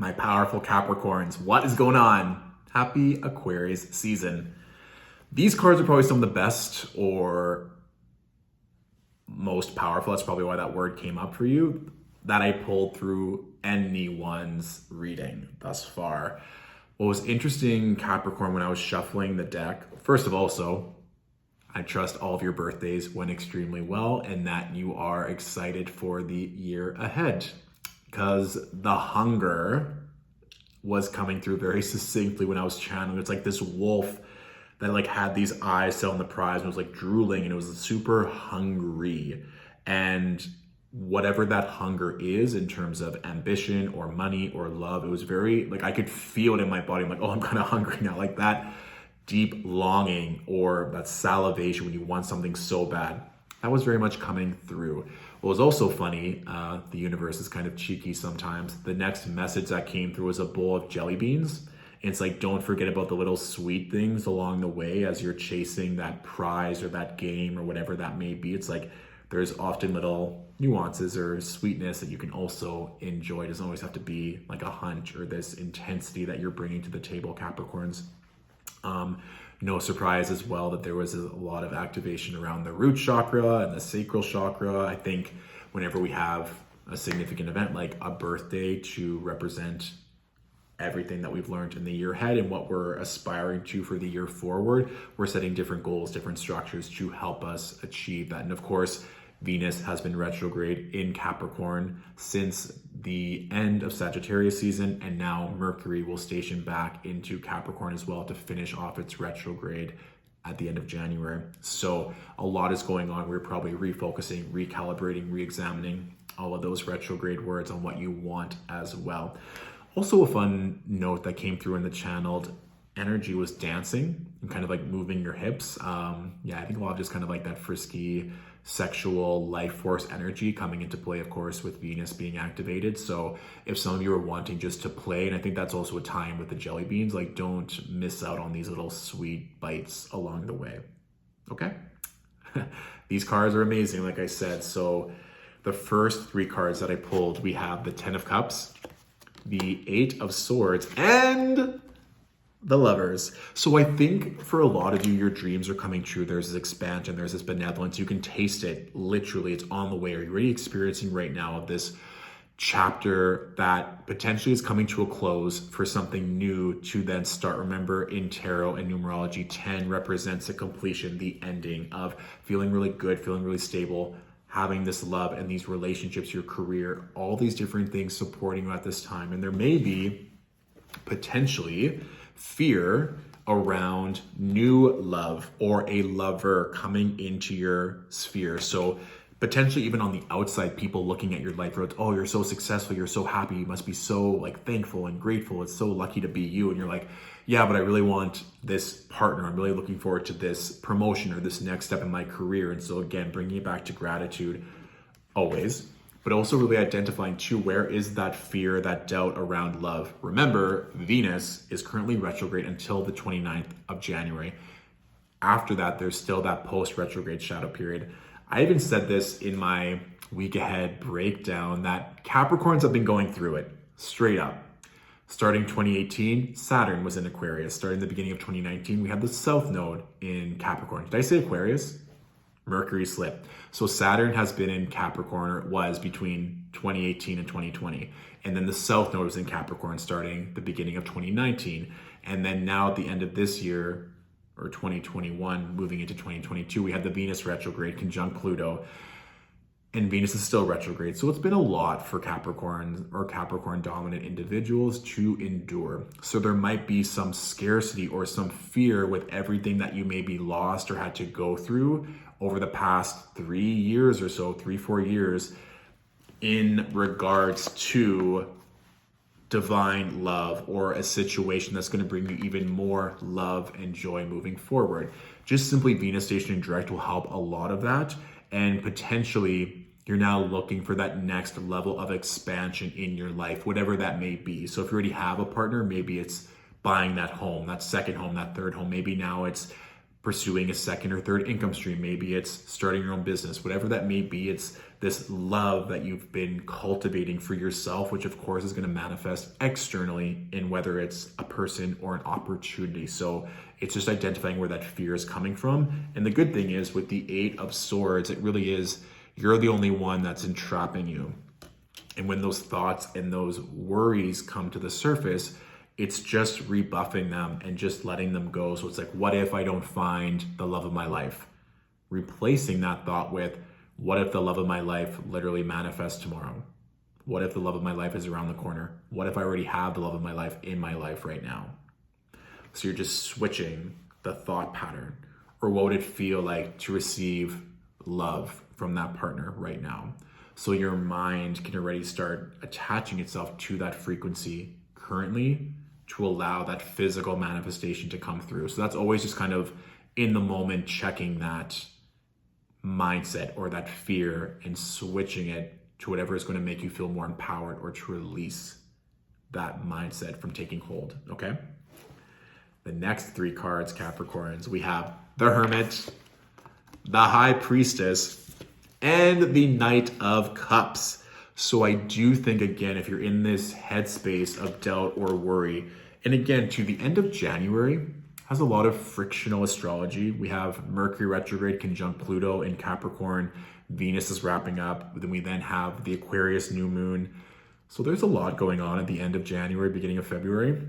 My powerful Capricorns, what is going on? Happy Aquarius season. These cards are probably some of the best or most powerful, that's probably why that word came up for you, that I pulled through anyone's reading thus far. What was interesting, Capricorn, when I was shuffling the deck, first of all, I trust all of your birthdays went extremely well and that you are excited for the year ahead, because the hunger was coming through very succinctly when I was channeling. It's like this wolf that like had these eyes set on the prize and was like drooling, and it was super hungry. And whatever that hunger is in terms of ambition or money or love, it was very like, I could feel it in my body. I'm like, oh, I'm kind of hungry now. Like that deep longing or that salivation when you want something so bad, that was very much coming through. What was also funny, the universe is kind of cheeky sometimes. The next message that came through was a bowl of jelly beans. And it's like, don't forget about the little sweet things along the way as you're chasing that prize or that game or whatever that may be. It's like, there's often little nuances or sweetness that you can also enjoy. It doesn't always have to be like a hunch or this intensity that you're bringing to the table, Capricorns. No surprise as well that there was a lot of activation around the root chakra and the sacral chakra. I think whenever we have a significant event like a birthday to represent everything that we've learned in the year ahead and what we're aspiring to for the year forward, we're setting different goals, different structures to help us achieve that. And of course, Venus has been retrograde in Capricorn since the end of Sagittarius season, and now Mercury will station back into Capricorn as well to finish off its retrograde at the end of January. So a lot is going on. We're probably refocusing, recalibrating, re-examining all of those retrograde words on what you want as well. Also, a fun note that came through in the channeled energy was dancing and kind of like moving your hips. I think a lot of just kind of like that frisky sexual life force energy coming into play, of course, with Venus being activated. So if some of you are wanting just to play, and I think that's also a time with the jelly beans, like don't miss out on these little sweet bites along the way. Okay? These cards are amazing, like I said. So the first three cards that I pulled, we have the 10 of Cups, the 8 of Swords, and the Lovers. So I think for a lot of you, your dreams are coming true. There's this expansion, there's this benevolence. You can taste it, literally, it's on the way. Are you already experiencing right now of this chapter that potentially is coming to a close for something new to then start? Remember, in tarot and numerology, 10 represents a completion, the ending of feeling really good, feeling really stable, having this love and these relationships, your career, all these different things supporting you at this time. And there may be potentially fear around new love or a lover coming into your sphere. So potentially even on the outside, people looking at your life, oh, you're so successful, you're so happy, you must be so like thankful and grateful, it's so lucky to be you. And you're like, yeah, but I really want this partner, I'm really looking forward to this promotion or this next step in my career. And so again, bringing it back to gratitude always, but also really identifying too, where is that fear, that doubt around love? Remember, Venus is currently retrograde until the 29th of January. After that, there's still that post-retrograde shadow period. I even said this in my week ahead breakdown that Capricorns have been going through it straight up. Starting 2018, Saturn was in Aquarius. Starting the beginning of 2019, we had the South Node in Capricorn. Did I say Aquarius? Mercury slipped. So Saturn has been in Capricorn, or it was between 2018 and 2020. And then the South Node was in Capricorn starting the beginning of 2019. And then now at the end of this year, or 2021, moving into 2022, we had the Venus retrograde conjunct Pluto, and Venus is still retrograde. So it's been a lot for Capricorn or Capricorn dominant individuals to endure. So there might be some scarcity or some fear with everything that you maybe lost or had to go through over the past 3 years or so, 3-4 years, in regards to divine love or a situation that's going to bring you even more love and joy moving forward. Just simply Venus stationary direct will help a lot of that, and potentially you're now looking for that next level of expansion in your life, whatever that may be. So if you already have a partner, maybe it's buying that home, that second home, that third home. Maybe now it's pursuing a second or third income stream. Maybe it's starting your own business, whatever that may be. It's this love that you've been cultivating for yourself, which of course is going to manifest externally in whether it's a person or an opportunity. So it's just identifying where that fear is coming from. And the good thing is with the 8 of Swords, it really is, you're the only one that's entrapping you. And when those thoughts and those worries come to the surface, it's just rebuffing them and just letting them go. So it's like, what if I don't find the love of my life? Replacing that thought with, what if the love of my life literally manifests tomorrow? What if the love of my life is around the corner? What if I already have the love of my life in my life right now? So you're just switching the thought pattern. Or what would it feel like to receive love from that partner right now? So your mind can already start attaching itself to that frequency currently to allow that physical manifestation to come through. So that's always just kind of in the moment checking that mindset or that fear and switching it to whatever is going to make you feel more empowered or to release that mindset from taking hold, okay? The next 3 cards, Capricorns, we have the Hermit, the High Priestess, and the Knight of Cups. So I do think, again, if you're in this headspace of doubt or worry, and again, to the end of January has a lot of frictional astrology. We have Mercury retrograde conjunct Pluto in Capricorn. Venus is wrapping up. Then we have the Aquarius new moon. So there's a lot going on at the end of January, beginning of February.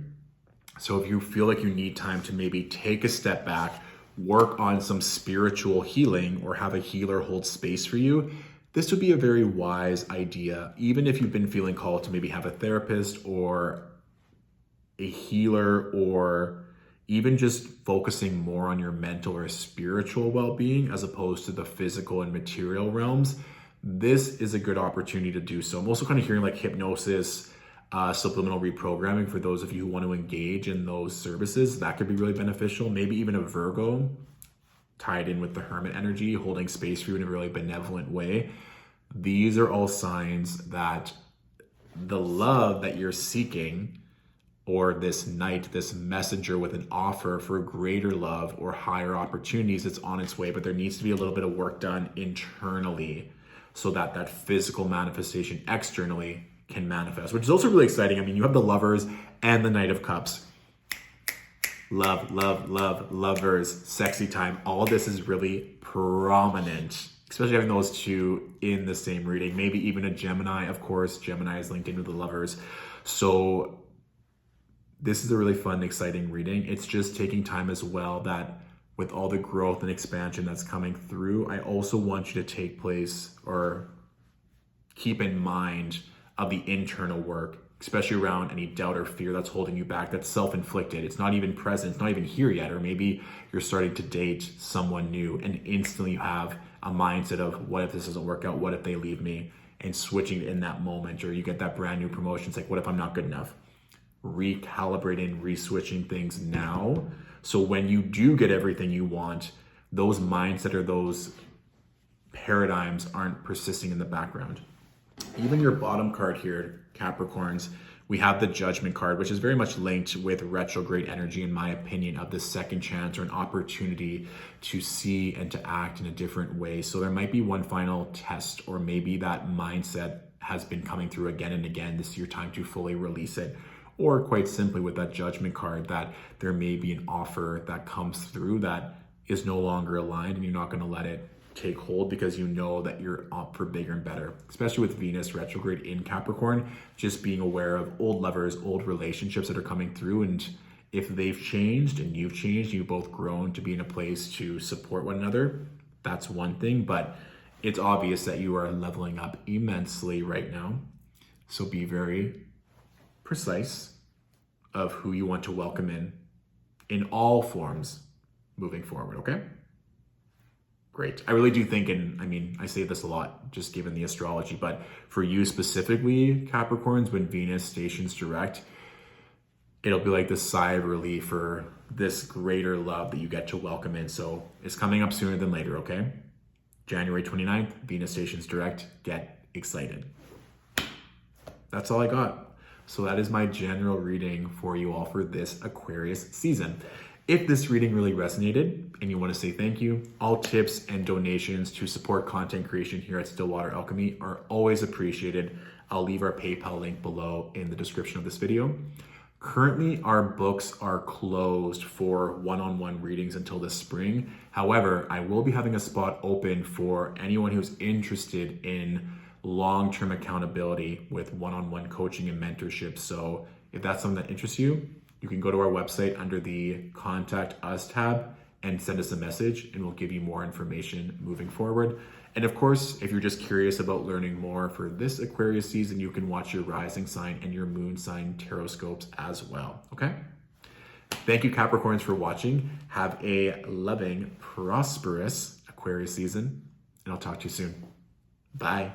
So if you feel like you need time to maybe take a step back, work on some spiritual healing, or have a healer hold space for you, this would be a very wise idea. Even if you've been feeling called to maybe have a therapist or a healer, or even just focusing more on your mental or spiritual well-being as opposed to the physical and material realms, this is a good opportunity to do so. I'm also kind of hearing like hypnosis, subliminal reprogramming for those of you who want to engage in those services. That could be really beneficial. Maybe even a Virgo tied in with the Hermit energy, holding space for you in a really benevolent way. These are all signs that the love that you're seeking, or this knight, this messenger with an offer for greater love or higher opportunities, it's on its way, but there needs to be a little bit of work done internally so that that physical manifestation externally can manifest, which is also really exciting. I mean, you have the Lovers and the Knight of Cups. Love, love, love, lovers, sexy time. All of this is really prominent, especially having those 2 in the same reading. Maybe even a Gemini, of course. Gemini is linked into the Lovers. So this is a really fun, exciting reading. It's just taking time as well, that with all the growth and expansion that's coming through, I also want you to take place or keep in mind of the internal work, especially around any doubt or fear that's holding you back, that's self-inflicted. It's not even present, it's not even here yet. Or maybe you're starting to date someone new and instantly you have a mindset of, what if this doesn't work out? What if they leave me? And switching in that moment, or you get that brand new promotion. It's like, what if I'm not good enough? Recalibrating, re-switching things now. So when you do get everything you want, those mindset or those paradigms aren't persisting in the background. Even your bottom card here, Capricorns, we have the Judgment card, which is very much linked with retrograde energy, in my opinion, of the second chance or an opportunity to see and to act in a different way. So there might be one final test, or maybe that mindset has been coming through again and again. This is your time to fully release it. Or quite simply with that Judgment card, that there may be an offer that comes through that is no longer aligned, and you're not going to let it take hold because you know that you're up for bigger and better. Especially with Venus retrograde in Capricorn, just being aware of old lovers, old relationships that are coming through, and if they've changed and you've changed, you've both grown to be in a place to support one another, that's one thing. But it's obvious that you are leveling up immensely right now. So be very precise of who you want to welcome in all forms moving forward, okay? Great. I really do think, and I mean, I say this a lot just given the astrology, but for you specifically, Capricorns, when Venus stations direct, it'll be like this sigh of relief for this greater love that you get to welcome in. So it's coming up sooner than later, okay? January 29th, Venus stations direct. Get excited. That's all I got. So that is my general reading for you all for this Aquarius season. If this reading really resonated and you want to say thank you, all tips and donations to support content creation here at Stillwater Alchemy are always appreciated. I'll leave our PayPal link below in the description of this video. Currently, our books are closed for one-on-one readings until this spring. However, I will be having a spot open for anyone who's interested in long-term accountability with one-on-one coaching and mentorship. So if that's something that interests you, you can go to our website under the Contact Us tab and send us a message, and we'll give you more information moving forward. And of course, if you're just curious about learning more for this Aquarius season, you can watch your rising sign and your moon sign Tarotscopes as well, okay? Thank you, Capricorns, for watching. Have a loving, prosperous Aquarius season, and I'll talk to you soon. Bye.